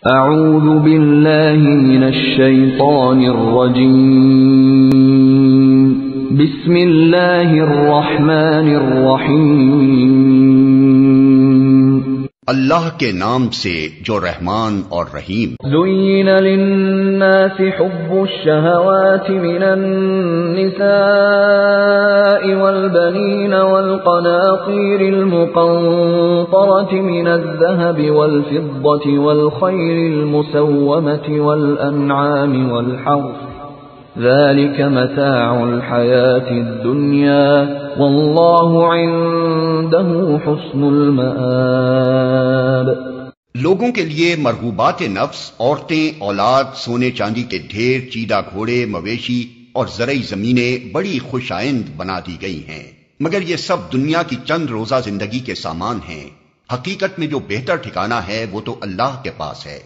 اعوذ باللہ من الشیطان الرجیم بسم اللہ الرحمن الرحیم اللہ کے نام سے جو رحمان اور رحیم۔ زین للناس حب الشہوات من النساء والبنین والقناطیر المقنطرة من الذهب والفضة والخيل المسومة والأنعام والحرث ذلك متاع الحياة الدنيا والله عنده حسن المآب۔ لوگوں کے لیے مرغوبات نفس، عورتیں، اولاد، سونے چاندی کے ڈھیر، چیدہ گھوڑے، مویشی اور زرعی زمینیں بڑی خوش آئند بنا دی گئی ہیں، مگر یہ سب دنیا کی چند روزہ زندگی کے سامان ہیں۔ حقیقت میں جو بہتر ٹھکانہ ہے وہ تو اللہ کے پاس ہے۔